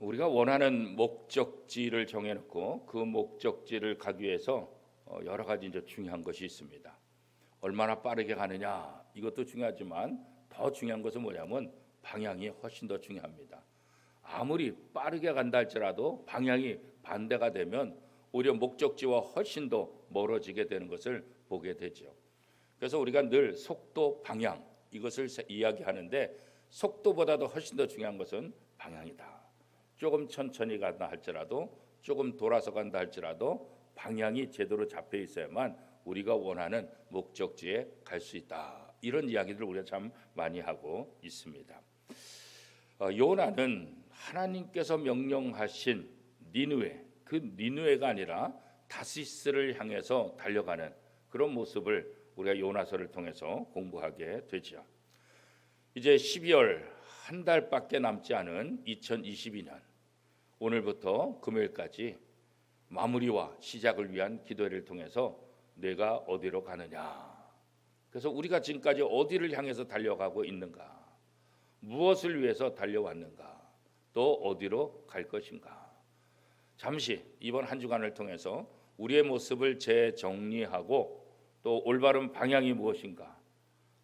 우리가 원하는 목적지를 정해놓고 그 목적지를 가기 위해서 여러 가지 이제 중요한 것이 있습니다. 얼마나 빠르게 가느냐 이것도 중요하지만 더 중요한 것은 뭐냐면 방향이 훨씬 더 중요합니다. 아무리 빠르게 간다 할지라도 방향이 반대가 되면 오히려 목적지와 훨씬 더 멀어지게 되는 것을 보게 되죠. 그래서 우리가 늘 속도, 방향 이것을 이야기하는데 속도보다도 훨씬 더 중요한 것은 방향이다. 조금 천천히 간다 할지라도 조금 돌아서 간다 할지라도 방향이 제대로 잡혀 있어야만 우리가 원하는 목적지에 갈 수 있다. 이런 이야기들을 우리가 참 많이 하고 있습니다. 요나는 하나님께서 명령하신 니느웨, 그 니느웨가 아니라 다시스를 향해서 달려가는 그런 모습을 우리가 요나서를 통해서 공부하게 되죠. 이제 12월 한 달밖에 남지 않은 2022년 오늘부터 금요일까지 마무리와 시작을 위한 기도회를 통해서 내가 어디로 가느냐. 그래서 우리가 지금까지 어디를 향해서 달려가고 있는가, 무엇을 위해서 달려왔는가, 또 어디로 갈 것인가. 잠시 이번 한 주간을 통해서 우리의 모습을 재정리하고 또 올바른 방향이 무엇인가,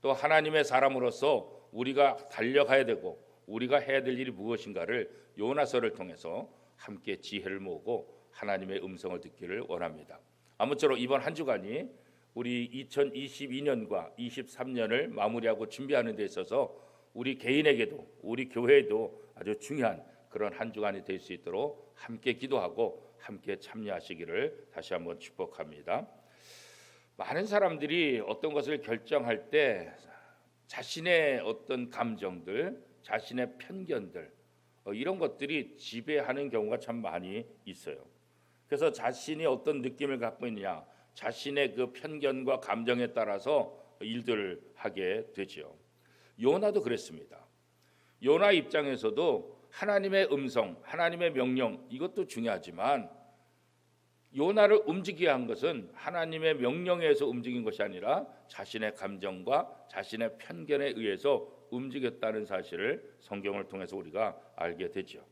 또 하나님의 사람으로서 우리가 달려가야 되고 우리가 해야 될 일이 무엇인가를 요나서를 통해서 함께 지혜를 모으고 하나님의 음성을 듣기를 원합니다. 아무쪼록 이번 한 주간이 우리 2022년과 23년을 마무리하고 준비하는 데 있어서 우리 개인에게도 우리 교회에도 아주 중요한 그런 한 주간이 될 수 있도록 함께 기도하고 함께 참여하시기를 다시 한번 축복합니다. 많은 사람들이 어떤 것을 결정할 때 자신의 어떤 감정들, 자신의 편견들 이런 것들이 지배하는 경우가 참 많이 있어요. 그래서 자신이 어떤 느낌을 갖고 있느냐, 자신의 그 편견과 감정에 따라서 일들을 하게 되죠. 요나도 그랬습니다. 요나 입장에서도 하나님의 음성, 하나님의 명령 이것도 중요하지만 요나를 움직이게 한 것은 하나님의 명령에 의해서 움직인 것이 아니라 자신의 감정과 자신의 편견에 의해서 움직였다는 사실을 성경을 통해서 우리가 알게 되죠.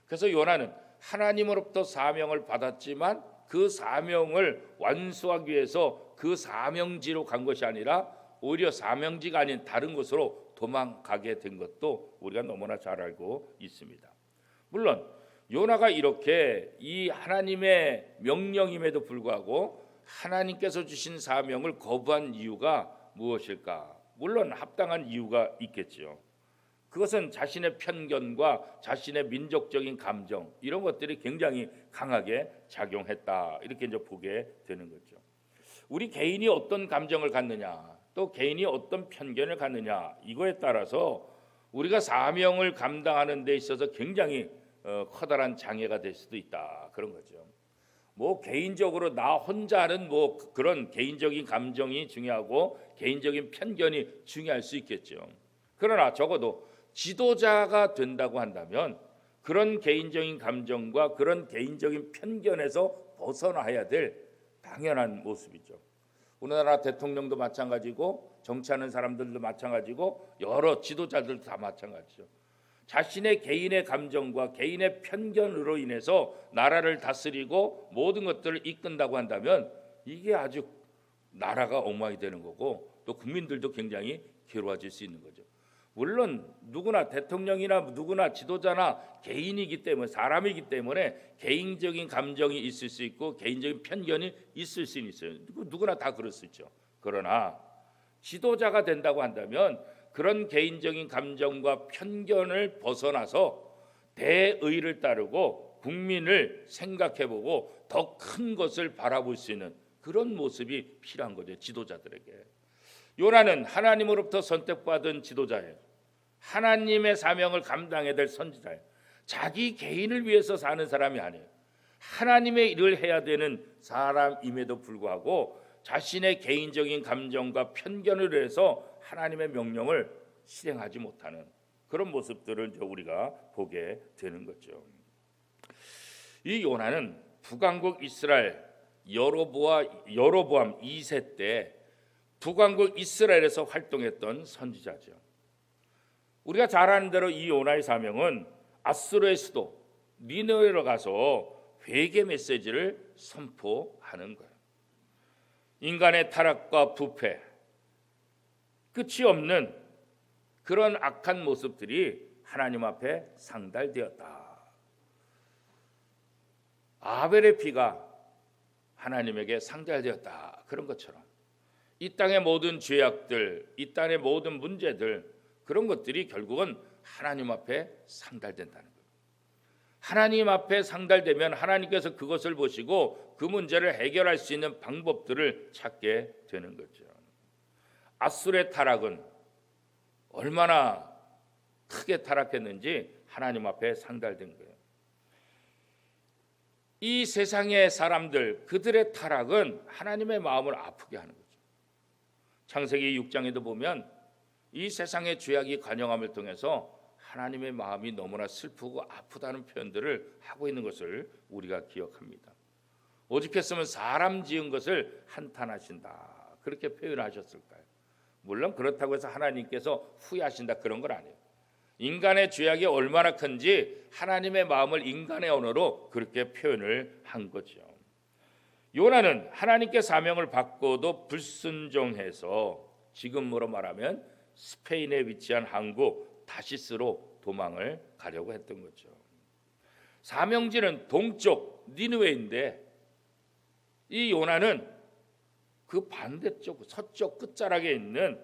그래서 요나는 하나님으로부터 사명을 받았지만 그 사명을 완수하기 위해서 그 사명지로 간 것이 아니라 오히려 사명지가 아닌 다른 곳으로 도망가게 된 것도 우리가 너무나 잘 알고 있습니다. 물론 요나가 이렇게 이 하나님의 명령임에도 불구하고 하나님께서 주신 사명을 거부한 이유가 무엇일까? 물론 합당한 이유가 있겠죠. 그것은 자신의 편견과 자신의 민족적인 감정 이런 것들이 굉장히 강하게 작용했다. 이렇게 이제 보게 되는 거죠. 우리 개인이 어떤 감정을 갖느냐, 또 개인이 어떤 편견을 갖느냐 이거에 따라서 우리가 사명을 감당하는 데 있어서 굉장히 커다란 장애가 될 수도 있다. 그런 거죠. 뭐 개인적으로 나 혼자는 뭐 그런 개인적인 감정이 중요하고 개인적인 편견이 중요할 수 있겠죠. 그러나 적어도 지도자가 된다고 한다면 그런 개인적인 감정과 그런 개인적인 편견에서 벗어나야 될 당연한 모습이죠. 우리나라 대통령도 마찬가지고 정치하는 사람들도 마찬가지고 여러 지도자들도 다 마찬가지죠. 자신의 개인의 감정과 개인의 편견으로 인해서 나라를 다스리고 모든 것들을 이끈다고 한다면 이게 아주 나라가 엉망이 되는 거고 또 국민들도 굉장히 괴로워질 수 있는 거죠. 물론 누구나 대통령이나 누구나 지도자나 개인이기 때문에 사람이기 때문에 개인적인 감정이 있을 수 있고 개인적인 편견이 있을 수 있어요. 누구나 다 그럴 수 있죠. 그러나 지도자가 된다고 한다면 그런 개인적인 감정과 편견을 벗어나서 대의를 따르고 국민을 생각해보고 더 큰 것을 바라볼 수 있는 그런 모습이 필요한 거죠. 지도자들에게. 요나는 하나님으로부터 선택받은 지도자예요. 하나님의 사명을 감당해야 될 선지자예요. 자기 개인을 위해서 사는 사람이 아니에요. 하나님의 일을 해야 되는 사람임에도 불구하고 자신의 개인적인 감정과 편견을 해서 하나님의 명령을 실행하지 못하는 그런 모습들을 우리가 보게 되는 거죠. 이 요나는 북왕국 이스라엘 여로보암 2세 때 북왕국 이스라엘에서 활동했던 선지자죠. 우리가 잘 아는 대로 이 요나의 사명은 아수르의 수도 니느웨로 가서 회개 메시지를 선포하는 거예요. 인간의 타락과 부패, 끝이 없는 그런 악한 모습들이 하나님 앞에 상달되었다. 아벨의 피가 하나님에게 상달되었다. 그런 것처럼 이 땅의 모든 죄악들, 이 땅의 모든 문제들, 그런 것들이 결국은 하나님 앞에 상달된다는 거예요. 하나님 앞에 상달되면 하나님께서 그것을 보시고 그 문제를 해결할 수 있는 방법들을 찾게 되는 거죠. 앗술의 타락은 얼마나 크게 타락했는지 하나님 앞에 상달된 거예요. 이 세상의 사람들, 그들의 타락은 하나님의 마음을 아프게 하는 거죠. 창세기 6장에도 보면 이 세상의 죄악이 관영함을 통해서 하나님의 마음이 너무나 슬프고 아프다는 표현들을 하고 있는 것을 우리가 기억합니다. 오죽했으면 사람 지은 것을 한탄하신다, 그렇게 표현하셨을까요? 물론 그렇다고 해서 하나님께서 후회하신다, 그런 건 아니에요. 인간의 죄악이 얼마나 큰지 하나님의 마음을 인간의 언어로 그렇게 표현을 한 거죠. 요나는 하나님께 사명을 받고도 불순종해서 지금으로 말하면 스페인에 위치한 항구 다시스로 도망을 가려고 했던 거죠. 사명지는 동쪽 니느웨인데 이 요나는 그 반대쪽 서쪽 끝자락에 있는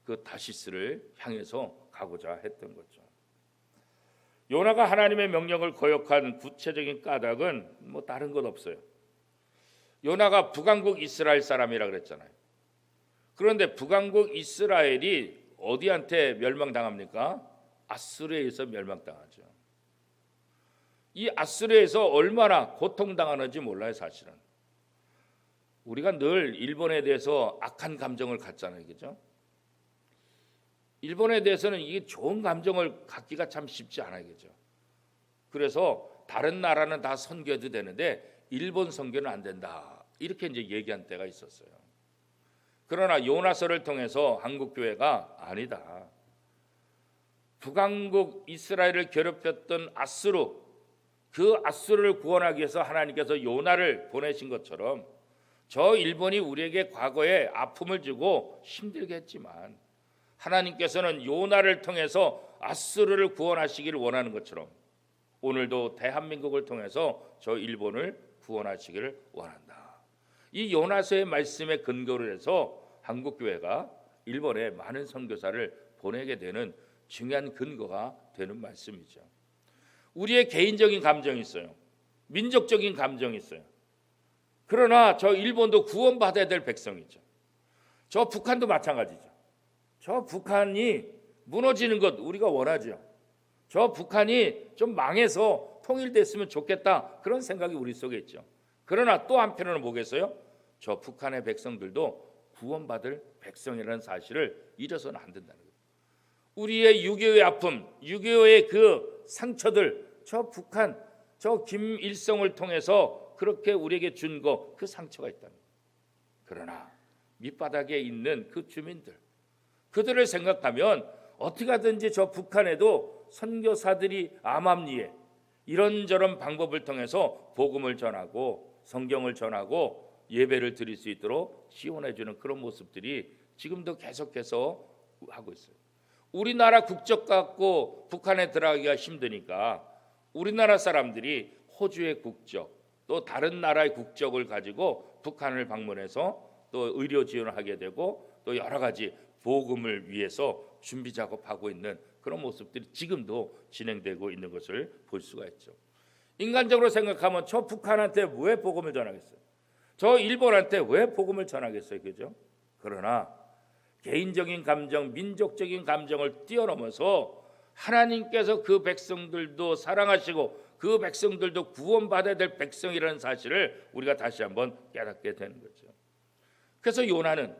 그 다시스를 향해서 가고자 했던 거죠. 요나가 하나님의 명령을 거역한 구체적인 까닭은 뭐 다른 것 없어요. 요나가 북왕국 이스라엘 사람이라 그랬잖아요. 그런데 북왕국 이스라엘이 어디한테 멸망당합니까? 앗수르에 의해서 멸망당하죠. 이 앗수르에서 얼마나 고통당하는지 몰라요, 사실은. 우리가 늘 일본에 대해서 악한 감정을 갖잖아요, 그죠? 일본에 대해서는 이게 좋은 감정을 갖기가 참 쉽지 않아요, 그죠? 그래서 다른 나라는 다 선교해도 되는데 일본 선교는 안 된다, 이렇게 이제 얘기한 때가 있었어요. 그러나 요나서를 통해서 한국 교회가 아니다, 북왕국 이스라엘을 괴롭혔던 앗수르, 그 앗수르를 구원하기 위해서 하나님께서 요나를 보내신 것처럼 저 일본이 우리에게 과거에 아픔을 주고 힘들게 했지만 하나님께서는 요나를 통해서 앗수르를 구원하시기를 원하는 것처럼 오늘도 대한민국을 통해서 저 일본을 구원하시기를 원한다. 이 요나서의 말씀에 근거를 해서 한국교회가 일본에 많은 선교사를 보내게 되는 중요한 근거가 되는 말씀이죠. 우리의 개인적인 감정이 있어요. 민족적인 감정이 있어요. 그러나 저 일본도 구원받아야 될 백성이죠. 저 북한도 마찬가지죠. 저 북한이 무너지는 것 우리가 원하죠. 저 북한이 좀 망해서 통일됐으면 좋겠다, 그런 생각이 우리 속에 있죠. 그러나 또 한편으로는 뭐겠어요? 저 북한의 백성들도 구원받을 백성이라는 사실을 잊어서는 안 된다는 거예요. 우리의 6.25의 아픔, 6.25의 그 상처들, 저 북한, 저 김일성을 통해서 그렇게 우리에게 준 거, 그 상처가 있다는 거예요. 그러나 밑바닥에 있는 그 주민들, 그들을 생각하면 어떻게 하든지 저 북한에도 선교사들이 암암리에 이런저런 방법을 통해서 복음을 전하고 성경을 전하고 예배를 드릴 수 있도록 지원해 주는 그런 모습들이 지금도 계속해서 하고 있어요. 우리나라 국적 갖고 북한에 들어가기가 힘드니까 우리나라 사람들이 호주의 국적, 또 다른 나라의 국적을 가지고 북한을 방문해서 또 의료 지원을 하게 되고 또 여러 가지 복음을 위해서 준비 작업하고 있는 그런 모습들이 지금도 진행되고 있는 것을 볼 수가 있죠. 인간적으로 생각하면 저 북한한테 왜 복음을 전하겠어요? 저 일본한테 왜 복음을 전하겠어요? 그죠? 그러나 개인적인 감정, 민족적인 감정을 뛰어넘어서 하나님께서 그 백성들도 사랑하시고 그 백성들도 구원받아야 될 백성이라는 사실을 우리가 다시 한번 깨닫게 되는 거죠. 그래서 요나는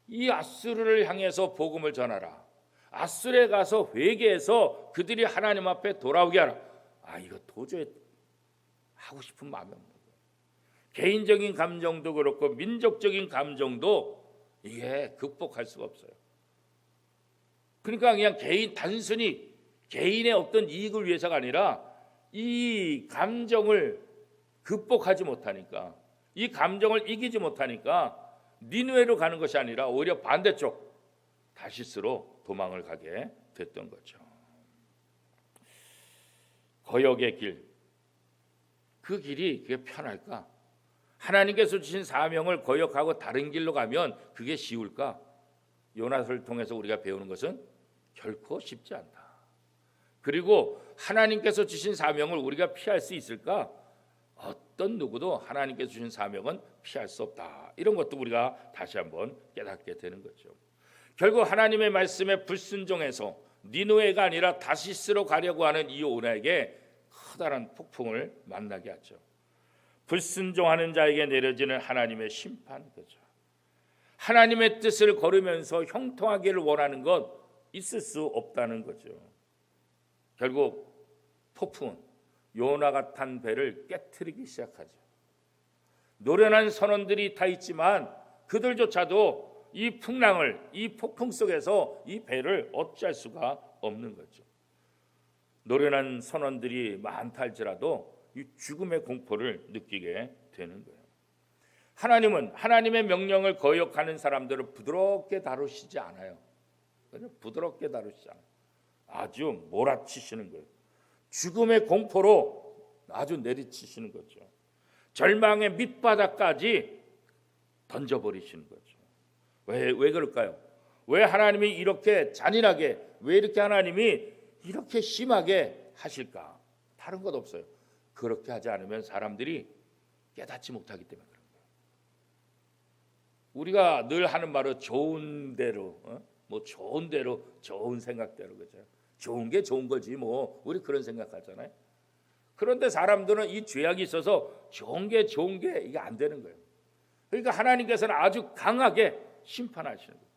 이 앗수르를 향해서 복음을 전하라, 앗수르에 가서 회개해서 그들이 하나님 앞에 돌아오게 하라. 이거 도저히 하고 싶은 마음이 없는 거예요. 개인적인 감정도 그렇고 민족적인 감정도 이게 극복할 수가 없어요. 그러니까 그냥 단순히 개인의 어떤 이익을 위해서가 아니라 이 감정을 극복하지 못하니까, 이 감정을 이기지 못하니까 니느웨로 가는 것이 아니라 오히려 반대쪽 다시스로 도망을 가게 됐던 거죠. 거역의 길, 그 길이 그게 편할까? 하나님께서 주신 사명을 거역하고 다른 길로 가면 그게 쉬울까? 요나서를 통해서 우리가 배우는 것은 결코 쉽지 않다. 그리고 하나님께서 주신 사명을 우리가 피할 수 있을까? 어떤 누구도 하나님께서 주신 사명은 피할 수 없다. 이런 것도 우리가 다시 한번 깨닫게 되는 거죠. 결국 하나님의 말씀에 불순종해서 니느웨가 아니라 다시스로 가려고 하는 이 요나에게 커다란 폭풍을 만나게 하죠. 불순종하는 자에게 내려지는 하나님의 심판, 거죠. 하나님의 뜻을 걸으면서 형통하기를 원하는 것 있을 수 없다는 거죠. 결국 폭풍은 요나가 탄 배를 깨트리기 시작하죠. 노련한 선원들이 다 있지만 그들조차도 이 풍랑을, 이 폭풍 속에서 이 배를 어찌할 수가 없는 거죠. 노련한 선원들이 많다 할지라도 이 죽음의 공포를 느끼게 되는 거예요. 하나님은 하나님의 명령을 거역하는 사람들을 부드럽게 다루시지 않아요. 부드럽게 다루시지 않아요. 아주 몰아치시는 거예요. 죽음의 공포로 아주 내리치시는 거죠. 절망의 밑바닥까지 던져버리시는 거죠. 왜 그럴까요? 왜 하나님이 이렇게 잔인하게, 왜 이렇게 하나님이 이렇게 심하게 하실까? 다른 것 없어요. 그렇게 하지 않으면 사람들이 깨닫지 못하기 때문에 그런 거예요. 우리가 늘 하는 말은 좋은 대로, 좋은 대로, 좋은 생각대로, 그죠? 좋은 게 좋은 거지 뭐, 우리 그런 생각하잖아요. 그런데 사람들은 이 죄악이 있어서 좋은 게 이게 안 되는 거예요. 그러니까 하나님께서는 아주 강하게 심판하시는 거예요.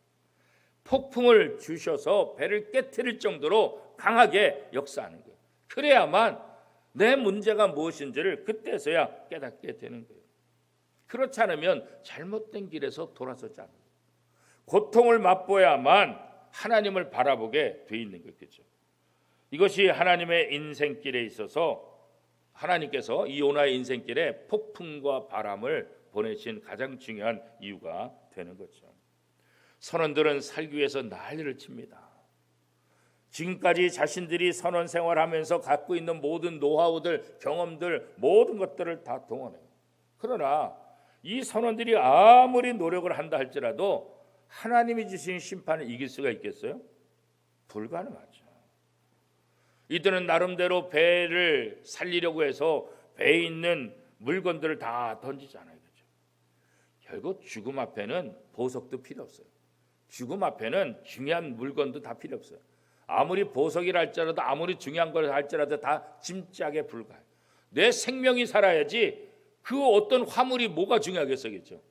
폭풍을 주셔서 배를 깨트릴 정도로 강하게 역사하는 거예요. 그래야만 내 문제가 무엇인지를 그때서야 깨닫게 되는 거예요. 그렇지 않으면 잘못된 길에서 돌아서지 않아요. 고통을 맛보야만 하나님을 바라보게 돼 있는 거겠죠. 이것이 하나님의 인생길에 있어서 하나님께서 이 요나의 인생길에 폭풍과 바람을 보내신 가장 중요한 이유가 되는 거죠. 선원들은 살기 위해서 난리를 칩니다. 지금까지 자신들이 선원 생활하면서 갖고 있는 모든 노하우들, 경험들, 모든 것들을 다 동원해요. 그러나 이 선원들이 아무리 노력을 한다 할지라도 하나님이 주신 심판을 이길 수가 있겠어요? 불가능하죠. 이들은 나름대로 배를 살리려고 해서 배에 있는 물건들을 다 던지잖아요. 그렇죠? 결국 죽음 앞에는 보석도 필요 없어요. 죽음 앞에는 중요한 물건도 다 필요 없어요. 아무리 보석이라 할지라도, 아무리 중요한 걸 할지라도 다 짐짝에 불과해요. 내 생명이 살아야지 그 어떤 화물이 뭐가 중요하겠어겠죠.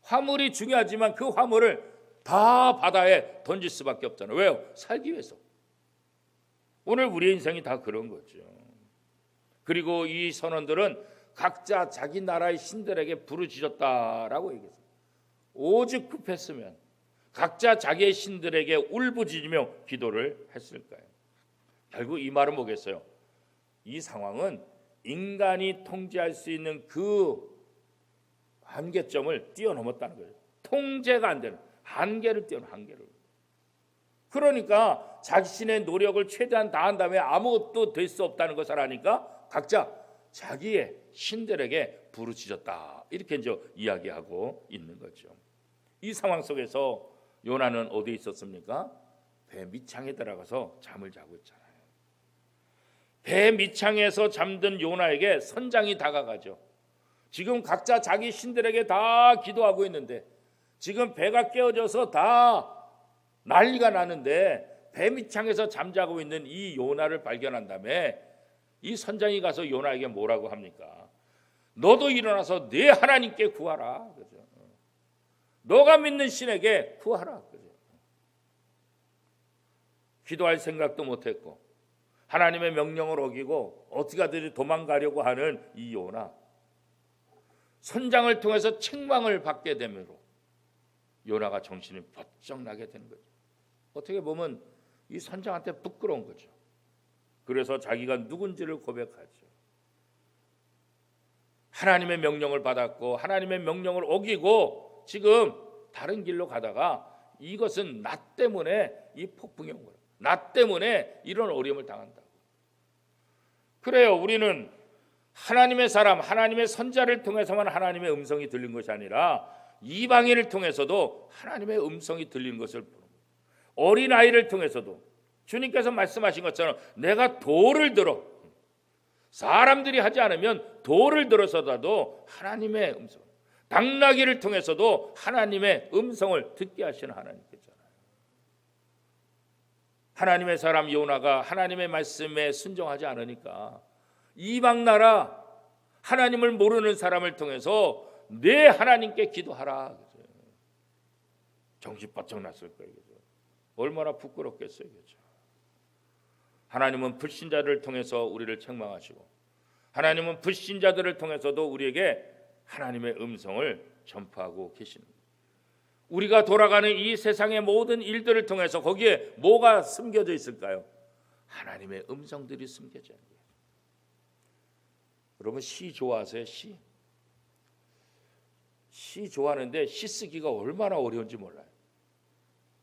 화물이 중요하지만 그 화물을 다 바다에 던질 수밖에 없잖아요. 왜요? 살기 위해서. 오늘 우리의 인생이 다 그런 거죠. 그리고 이 선원들은 각자 자기 나라의 신들에게 부르짖었다라고 얘기했어요. 오직 급했으면 각자 자기의 신들에게 울부짖으며 기도를 했을까요? 결국 이 말은 뭐겠어요? 이 상황은 인간이 통제할 수 있는 그 한계점을 뛰어넘었다는 거예요. 통제가 안 되는 한계를 뛰어넘은 한계를. 그러니까 자신의 노력을 최대한 다한 다음에 아무것도 될 수 없다는 것을 아니까 각자 자기의 신들에게 부르짖었다. 이렇게 이제 이야기하고 있는 거죠. 이 상황 속에서 요나는 어디에 있었습니까? 배 밑창에 들어가서 잠을 자고 있잖아요. 배 밑창에서 잠든 요나에게 선장이 다가가죠. 지금 각자 자기 신들에게 다 기도하고 있는데 지금 배가 깨어져서 다 난리가 나는데 배 밑창에서 잠자고 있는 이 요나를 발견한 다음에 이 선장이 가서 요나에게 뭐라고 합니까? 너도 일어나서 네 하나님께 구하라. 그죠? 너가 믿는 신에게 구하라. 그죠? 기도할 생각도 못했고 하나님의 명령을 어기고 어떻게든 도망가려고 하는 이 요나, 선장을 통해서 책망을 받게 되므로 요나가 정신이 번쩍 나게 되는 거죠. 어떻게 보면 이 선장한테 부끄러운 거죠. 그래서 자기가 누군지를 고백하죠. 하나님의 명령을 받았고 하나님의 명령을 어기고 지금 다른 길로 가다가 이것은 나 때문에 이 폭풍이 온 거예요. 나 때문에 이런 어려움을 당한다고. 그래요. 우리는 하나님의 사람, 하나님의 선자를 통해서만 하나님의 음성이 들린 것이 아니라 이방인을 통해서도 하나님의 음성이 들리는 것을 보는 거예요. 어린아이를 통해서도 주님께서 말씀하신 것처럼 내가 돌을 들어, 사람들이 하지 않으면 돌을 들어서라도 하나님의 음성, 당나귀를 통해서도 하나님의 음성을 듣게 하시는 하나님께잖아요. 하나님의 사람 요나가 하나님의 말씀에 순종하지 않으니까 이방 나라 하나님을 모르는 사람을 통해서 내 하나님께 기도하라. 정신 바짝 났을 거예요. 얼마나 부끄럽겠어요. 그죠? 하나님은 불신자들을 통해서 우리를 책망하시고 하나님은 불신자들을 통해서도 우리에게 하나님의 음성을 전파하고 계십니다. 우리가 돌아가는 이 세상의 모든 일들을 통해서 거기에 뭐가 숨겨져 있을까요? 하나님의 음성들이 숨겨져 있는 거예요. 여러분 시 좋아하세요? 시 좋아하는데 시 쓰기가 얼마나 어려운지 몰라요.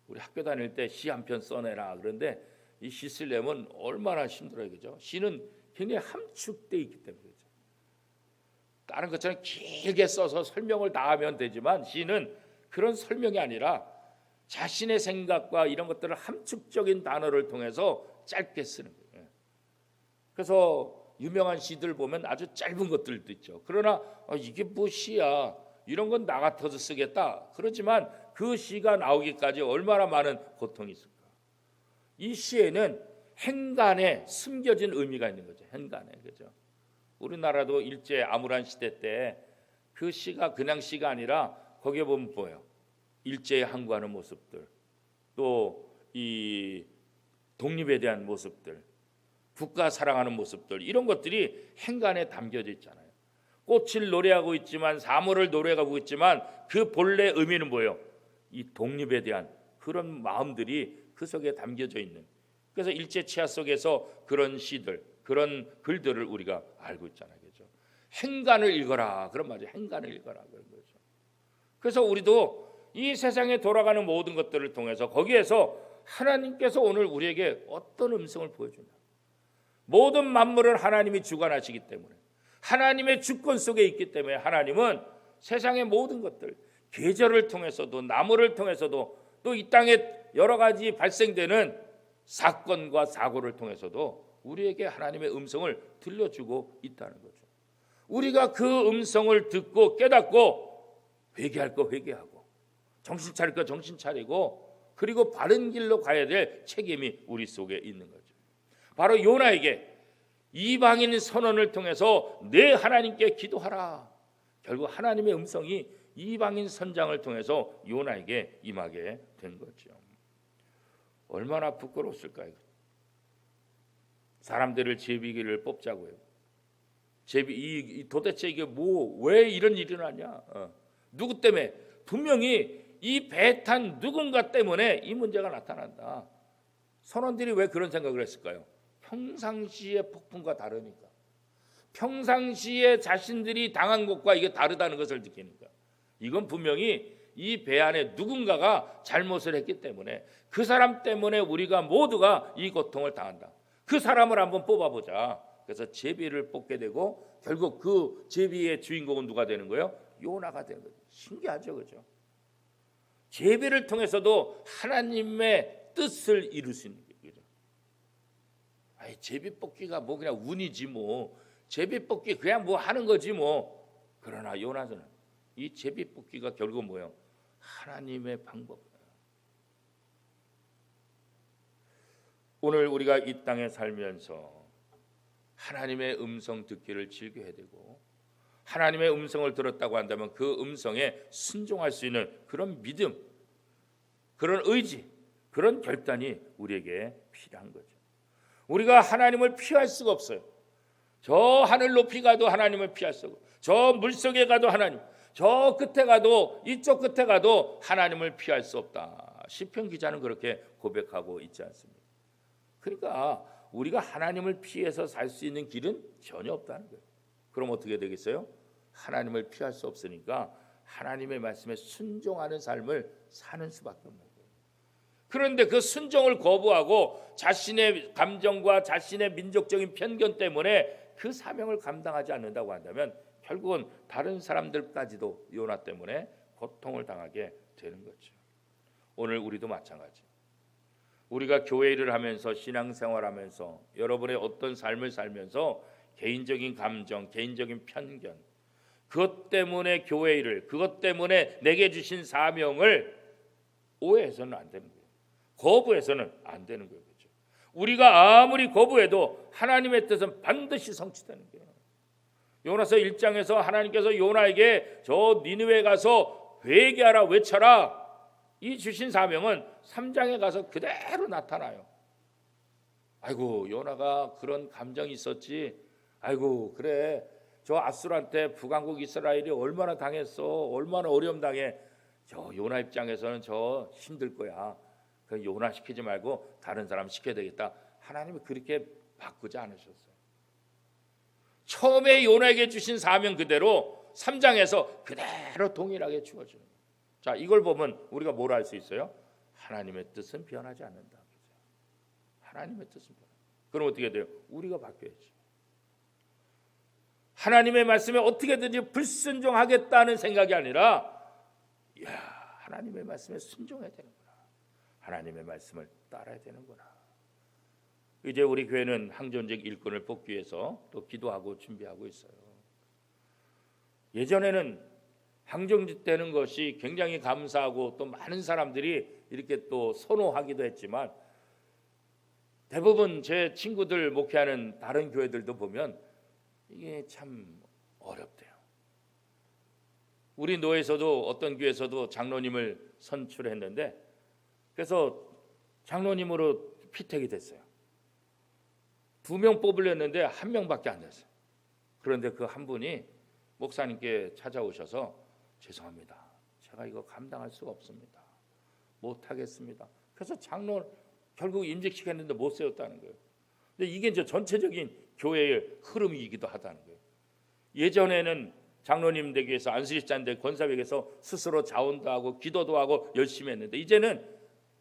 우리 학교 다닐 때 시 한 편 써내라 그런데 이 시 쓰려면 얼마나 힘들어요. 그죠? 시는 굉장히 함축되어 있기 때문에 그죠? 다른 것처럼 길게 써서 설명을 다 하면 되지만 시는 그런 설명이 아니라 자신의 생각과 이런 것들을 함축적인 단어를 통해서 짧게 쓰는 거예요. 그래서 유명한 시들 보면 아주 짧은 것들도 있죠. 그러나 이게 뭐 시야? 이런 건 나 같아서 쓰겠다. 그렇지만 그 시가 나오기까지 얼마나 많은 고통이 있을까. 이 시에는 행간에 숨겨진 의미가 있는 거죠. 행간에. 그죠? 우리나라도 일제 암울한 시대 때 그 시가 그냥 시가 아니라 거기에 보면 뭐예요? 일제에 항거하는 모습들, 또 이 독립에 대한 모습들, 국가 사랑하는 모습들, 이런 것들이 행간에 담겨져 있잖아요. 꽃을 노래하고 있지만, 사물을 노래하고 있지만 그 본래 의미는 뭐예요? 이 독립에 대한 그런 마음들이 그 속에 담겨져 있는. 그래서 일제 치하 속에서 그런 시들, 그런 글들을 우리가 알고 있잖아요. 그죠? 행간을 읽어라. 그런 말이에요. 행간을 읽어라. 그런 거죠. 그래서 우리도 이 세상에 돌아가는 모든 것들을 통해서 거기에서 하나님께서 오늘 우리에게 어떤 음성을 보여주냐. 모든 만물은 하나님이 주관하시기 때문에, 하나님의 주권 속에 있기 때문에 하나님은 세상의 모든 것들, 계절을 통해서도 나무를 통해서도 또 이 땅에 여러 가지 발생되는 사건과 사고를 통해서도 우리에게 하나님의 음성을 들려주고 있다는 거죠. 우리가 그 음성을 듣고 깨닫고 회개할 거 회개하고 정신 차릴 거 정신 차리고 그리고 바른 길로 가야 될 책임이 우리 속에 있는 거죠. 바로 요나에게 이방인 선언을 통해서 내 하나님께 기도하라. 결국 하나님의 음성이 이방인 선장을 통해서 요나에게 임하게 된 거죠. 얼마나 부끄러웠을까요? 사람들을 제비기를 뽑자고요. 도대체 이게 왜 이런 일이 나냐? 누구 때문에? 분명히 이 배 탄 누군가 때문에 이 문제가 나타난다. 선원들이 왜 그런 생각을 했을까요? 평상시의 폭풍과 다르니까. 평상시에 자신들이 당한 것과 이게 다르다는 것을 느끼니까. 이건 분명히 이 배 안에 누군가가 잘못을 했기 때문에 그 사람 때문에 우리가 모두가 이 고통을 당한다. 그 사람을 한번 뽑아보자. 그래서 제비를 뽑게 되고 결국 그 제비의 주인공은 누가 되는 거예요? 요나가 되는 거죠. 신기하죠, 그죠? 제비를 통해서도 하나님의 뜻을 이룰 수 있는 거죠. 아이, 제비 뽑기가 뭐 그냥 운이지 뭐. 제비 뽑기 그냥 뭐 하는 거지 뭐. 그러나 요나는 이 제비 뽑기가 결국 뭐예요? 하나님의 방법. 오늘 우리가 이 땅에 살면서 하나님의 음성 듣기를 즐겨야 되고 하나님의 음성을 들었다고 한다면 그 음성에 순종할 수 있는 그런 믿음, 그런 의지, 그런 결단이 우리에게 필요한 거죠. 우리가 하나님을 피할 수가 없어요. 저 하늘 높이 가도 하나님을 피할 수 없고 저 물속에 가도 하나님, 저 끝에 가도 이쪽 끝에 가도 하나님을 피할 수 없다. 시편 기자는 그렇게 고백하고 있지 않습니까? 그러니까 우리가 하나님을 피해서 살 수 있는 길은 전혀 없다는 거예요. 그럼 어떻게 되겠어요? 하나님을 피할 수 없으니까 하나님의 말씀에 순종하는 삶을 사는 수밖에 없는 거예요. 그런데 그 순종을 거부하고 자신의 감정과 자신의 민족적인 편견 때문에 그 사명을 감당하지 않는다고 한다면 결국은 다른 사람들까지도 요나 때문에 고통을 당하게 되는 거죠. 오늘 우리도 마찬가지. 우리가 교회 일을 하면서 신앙생활하면서 여러분의 어떤 삶을 살면서 개인적인 감정, 개인적인 편견, 그것 때문에 교회 일을, 그것 때문에 내게 주신 사명을 오해해서는 안 되는 거예요. 거부해서는 안 되는 거예요. 그렇죠? 우리가 아무리 거부해도 하나님의 뜻은 반드시 성취되는 거예요. 요나서 1장에서 하나님께서 요나에게 저 니느웨 가서 회개하라 외쳐라, 이 주신 사명은 3장에 가서 그대로 나타나요. 아이고 요나가 그런 감정이 있었지. 아이고 그래 저 앗술한테 북왕국 이스라엘이 얼마나 당했어. 얼마나 어려움 당해. 저 요나 입장에서는 저 힘들 거야. 그 요나 시키지 말고 다른 사람 시켜야 되겠다. 하나님이 그렇게 바꾸지 않으셨어요. 처음에 요나에게 주신 사명 그대로 3장에서 그대로 동일하게 주어지는 거예요. 자, 이걸 보면 우리가 뭘 알 수 있어요? 하나님의 뜻은 변하지 않는다. 하나님의 뜻은 변하지. 그럼 어떻게 돼요? 우리가 바뀌어야지. 하나님의 말씀에 어떻게든지 불순종하겠다는 생각이 아니라 하나님의 말씀에 순종해야 되는구나. 하나님의 말씀을 따라야 되는구나. 이제 우리 교회는 항전직 일꾼을 뽑기 위해서 또 기도하고 준비하고 있어요. 예전에는 항전직 되는 것이 굉장히 감사하고 또 많은 사람들이 이렇게 또 선호하기도 했지만 대부분 제 친구들 목회하는 다른 교회들도 보면 이게 참 어렵대요. 우리 노회에서도 어떤 교회에서도 장로님을 선출했는데 그래서 장로님으로 피택이 됐어요. 2명 뽑으려 했는데 1명밖에 안 됐어요. 그런데 그 한 분이 목사님께 찾아오셔서 죄송합니다. 제가 이거 감당할 수가 없습니다. 못하겠습니다. 그래서 장로 결국 임직시켰는데 못 세웠다는 거예요. 근데 이게 이제 전체적인 교회의 흐름이기도 하다는 거예요. 예전에는 장로님 되기 위해서 안수집자인데 권사백에서 스스로 자원도 하고 기도도 하고 열심히 했는데 이제는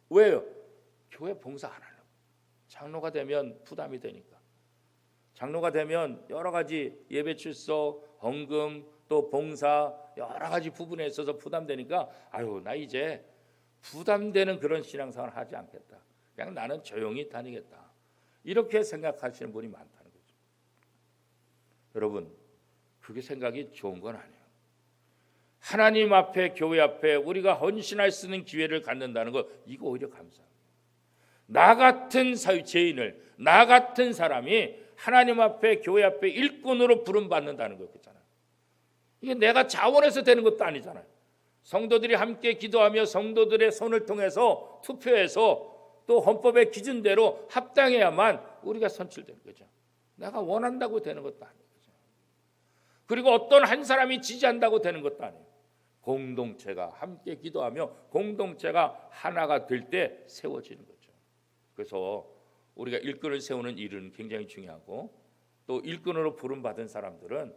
왜요? 교회 봉사 안 하려고. 장로가 되면 부담이 되니까. 장로가 되면 여러 가지 예배 출석, 헌금, 또 봉사 여러 가지 부분에 있어서 부담되니까 아유 나 이제 부담되는 그런 신앙생활을 하지 않겠다. 그냥 나는 조용히 다니겠다. 이렇게 생각하시는 분이 많다는 거죠. 여러분 그게 생각이 좋은 건 아니에요. 하나님 앞에 교회 앞에 우리가 헌신할 수 있는 기회를 갖는다는 거 이거 오히려 감사합니다. 나 같은 죄인을 나 같은 사람이 하나님 앞에 교회 앞에 일꾼으로 부름받는다는 거잖아요. 이게 내가 자원해서 되는 것도 아니잖아요. 성도들이 함께 기도하며 성도들의 손을 통해서 투표해서 또 헌법의 기준대로 합당해야만 우리가 선출되는 거죠. 내가 원한다고 되는 것도 아니에요. 그리고 어떤 한 사람이 지지한다고 되는 것도 아니에요. 공동체가 함께 기도하며 공동체가 하나가 될 때 세워지는 거죠. 그래서 우리가 일꾼을 세우는 일은 굉장히 중요하고 또 일꾼으로 부름받은 사람들은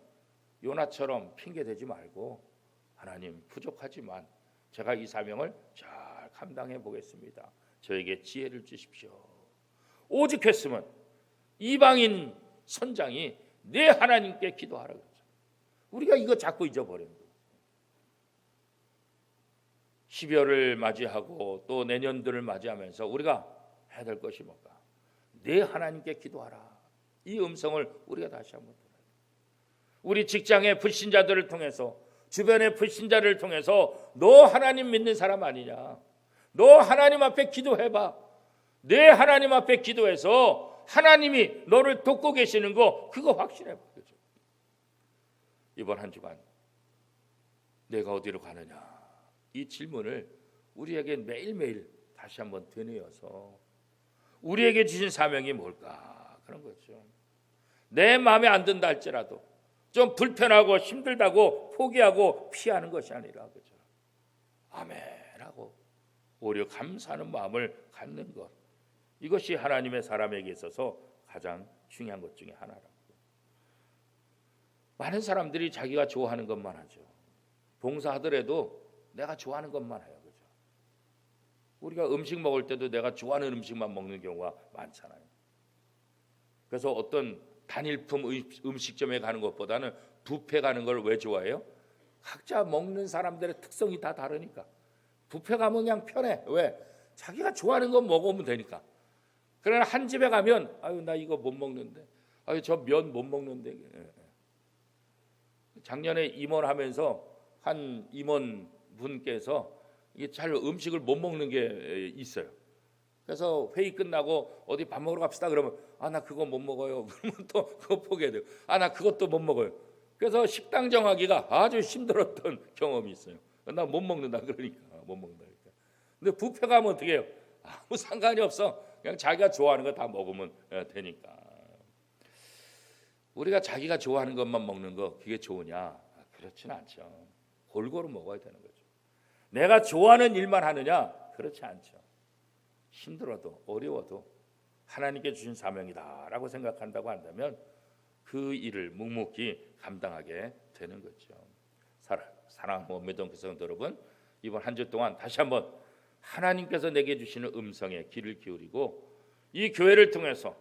요나처럼 핑계대지 말고 하나님 부족하지만 제가 이 사명을 잘 감당해 보겠습니다. 저에게 지혜를 주십시오. 오직 했으면 이방인 선장이 내 하나님께 기도하라고 했죠. 우리가 이거 자꾸 잊어버리는 거예요. 12월을 맞이하고 또 내년들을 맞이하면서 우리가 해야 될 것이 뭘까? 내 하나님께 기도하라. 이 음성을 우리가 다시 한번 들어야 돼요. 우리 직장의 불신자들을 통해서 주변의 불신자를 통해서 너 하나님 믿는 사람 아니냐? 너 하나님 앞에 기도해봐. 내 하나님 앞에 기도해서 하나님이 너를 돕고 계시는 거 그거 확신해봐. 그렇죠? 이번 한 주간 내가 어디로 가느냐? 이 질문을 우리에게 매일매일 다시 한번 되뇌어서 우리에게 주신 사명이 뭘까? 그런 거죠. 내 마음에 안 든다 할지라도 좀 불편하고 힘들다고 포기하고 피하는 것이 아니라 그죠? 아멘하고 오히려 감사하는 마음을 갖는 것. 이것이 하나님의 사람에게 있어서 가장 중요한 것 중에 하나라고. 많은 사람들이 자기가 좋아하는 것만 하죠. 봉사하더라도 내가 좋아하는 것만 해요. 그죠? 우리가 음식 먹을 때도 내가 좋아하는 음식만 먹는 경우가 많잖아요. 그래서 어떤 단일품 음식점에 가는 것보다는 뷔페 가는 걸 왜 좋아해요? 각자 먹는 사람들의 특성이 다 다르니까. 뷔페 가면 그냥 편해. 왜? 자기가 좋아하는 거 먹으면 되니까. 그러나 한 집에 가면 아유 나 이거 못 먹는데, 아유 저 면 못 먹는데. 작년에 임원하면서 한 임원 분께서 이게 잘 음식을 못 먹는 게 있어요. 그래서 회의 끝나고 어디 밥 먹으러 갑시다 그러면 아 나 그거 못 먹어요. 그러면 또 그거 포기해야 돼요. 아 나 그것도 못 먹어요. 그래서 식당 정하기가 아주 힘들었던 경험이 있어요. 나 못 먹는다 그러니까 못 먹는다 그러니까. 근데 뷔페 가면 어떻게 해요? 아무 상관이 없어. 그냥 자기가 좋아하는 거 다 먹으면 되니까. 우리가 자기가 좋아하는 것만 먹는 거 그게 좋으냐? 그렇지는 않죠. 골고루 먹어야 되는 거죠. 내가 좋아하는 일만 하느냐? 그렇지 않죠. 힘들어도 어려워도 하나님께 주신 사명이다라고 생각한다고 한다면 그 일을 묵묵히 감당하게 되는 거죠. 사랑하는 원매동 성도 여러분, 이번 한 주 동안 다시 한번 하나님께서 내게 주시는 음성에 귀를 기울이고 이 교회를 통해서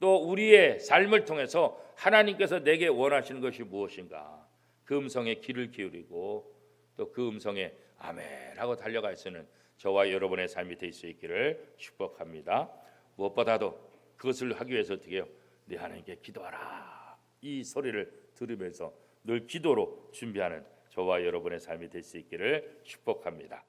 또 우리의 삶을 통해서 하나님께서 내게 원하시는 것이 무엇인가, 그 음성에 귀를 기울이고 또 그 음성에 아멘 하고 달려갈 수 있는 저와 여러분의 삶이 될 수 있기를 축복합니다. 무엇보다도 그것을 하기 위해서 어떻게 해요? 네 하나님께 기도하라, 이 소리를 들으면서 늘 기도로 준비하는 저와 여러분의 삶이 될 수 있기를 축복합니다.